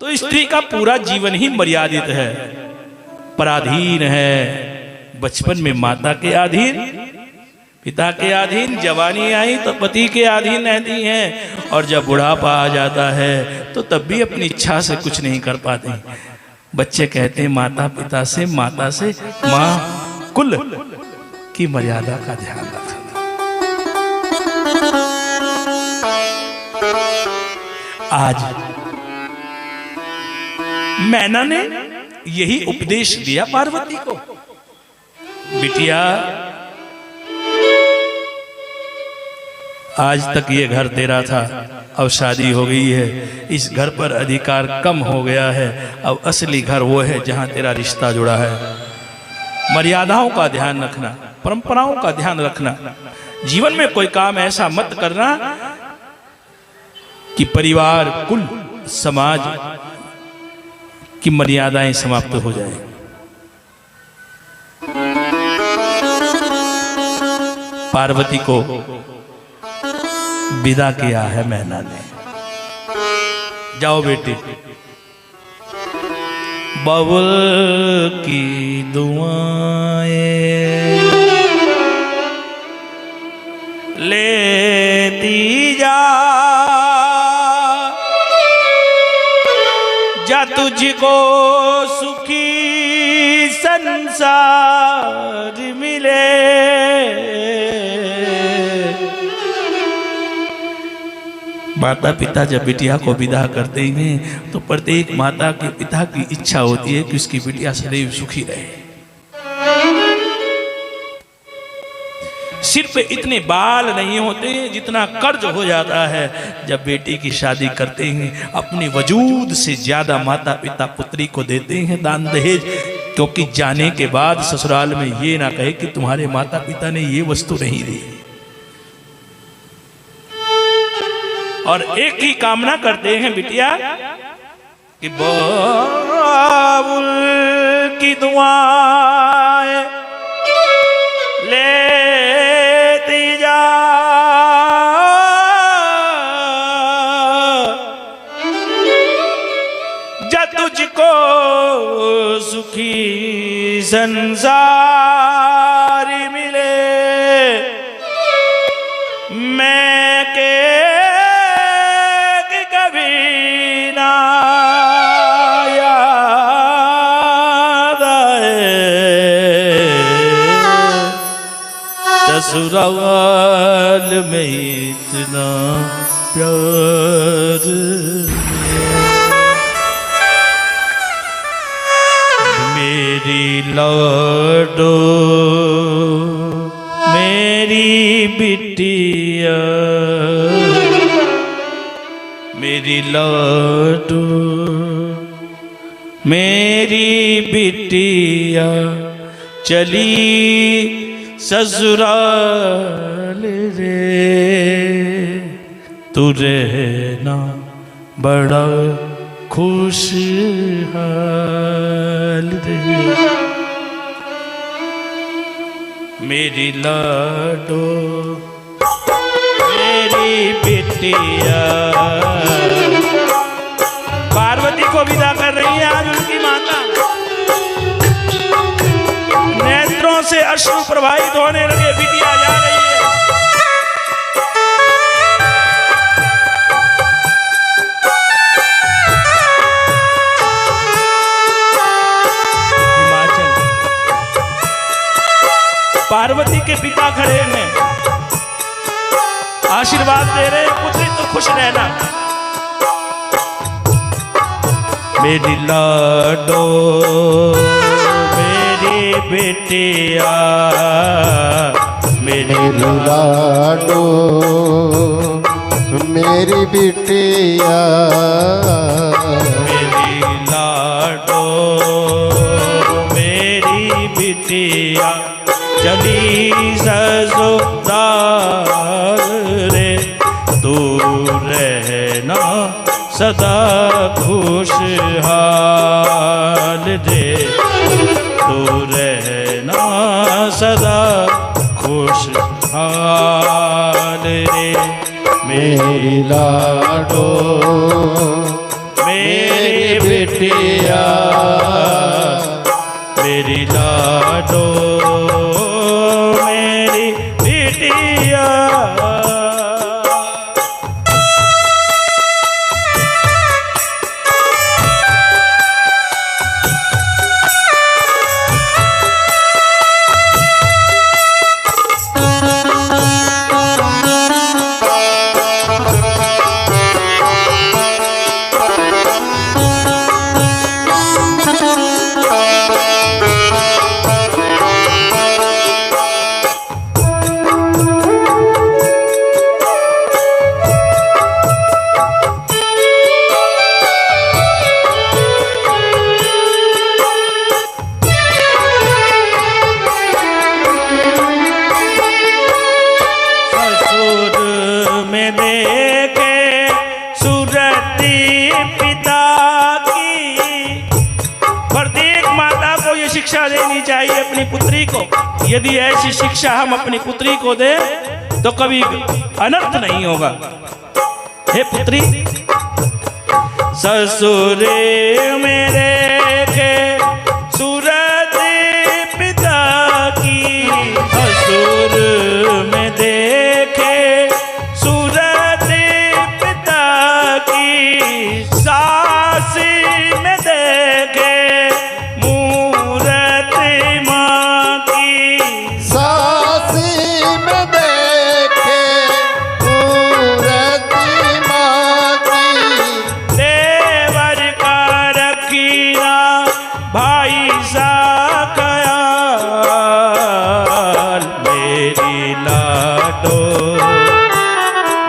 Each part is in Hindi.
तो स्त्री का पूरा जीवन ही मर्यादित है, पराधीन है। बचपन में माता के अधीन, पिता के अधीन, जवानी आई तो पति के अधीन रहती हैं, और जब बुढ़ापा आ जाता है तो तब भी अपनी इच्छा से कुछ नहीं कर पाते। बच्चे कहते हैं माता पिता से, माता से माँ कुल की मर्यादा का ध्यान रखना। आज मैना ने यही उपदेश दिया पार्वती को, बिटिया आज तक ये घर तेरा था, अब शादी हो गई है, इस घर पर अधिकार कम हो गया है, अब असली घर वो है जहां तेरा रिश्ता जुड़ा है। मर्यादाओं का ध्यान रखना, परंपराओं का ध्यान रखना। जीवन में कोई काम ऐसा मत करना कि परिवार, कुल, समाज की मर्यादाएं समाप्त हो जाए। पार्वती को विदा किया है मैना ने। जाओ बेटी, बबुल की दुआएं लेती जा तुझको सुखी संसार मिले। माता पिता जब बिटिया को विदा करते हैं तो प्रत्येक माता के पिता की इच्छा होती है कि उसकी बिटिया सदैव सुखी रहे। सिर पे इतने बाल नहीं होते जितना कर्ज हो जाता है जब बेटी की शादी करते हैं। अपने वजूद से ज्यादा माता पिता पुत्री को देते हैं दान दहेज, क्योंकि जाने के बाद ससुराल में ये ना कहे कि तुम्हारे माता पिता ने ये वस्तु नहीं दी। और एक ही कामना करते हैं बिटिया कि बबुल की दुआएं लेती जा तुझको सुखी संसार मिले। मैं के ससुराल में इतना प्यार, मेरी लाडो मेरी बिटिया, मेरी लाडो मेरी बिटिया चली ससुराल रे। तू रहना बड़ा खुशहाल रे, मेरी लाडो मेरी बिटिया। पार्वती को विदा कर रही है आज उनकी माता। नेत्रों से अश्रु प्रवाहित होने लगे, बिटिया जा रही है। हिमाचल, पार्वती के पिता खड़े हैं, आशीर्वाद दे रहे हैं, पुत्री तो खुश रहना। मेरी लाडो मेरी बिटिया, मेरी लाडो मेरी बिटिया, मेरी लाडो मेरी बिटिया चली ससुराल रे। तू रहना सदा खुशहाल रे, तू रहना सदा खुशहाल रे। मेरी लाडो मेरी बिटिया मेरी लाडो मेरी बिटिया। शिक्षा देनी चाहिए अपनी पुत्री को। यदि ऐसी शिक्षा हम अपनी पुत्री को दें तो कभी अनर्थ नहीं होगा। हे पुत्री, ससुरे मेरे के सूरत पिता की, ससुर में देखे सूरत पिता की, सास में देखे भाई सा कयाल। मेरी लाडो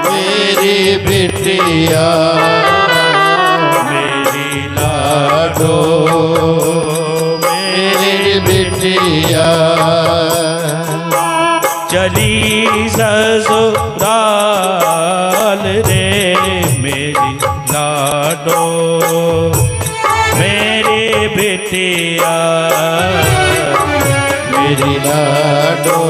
मेरी बिटिया मेरी लाडो मेरी बिटिया। चली ससुराल रे मेरी लाडो मेरी बिटिया मेरी लाडो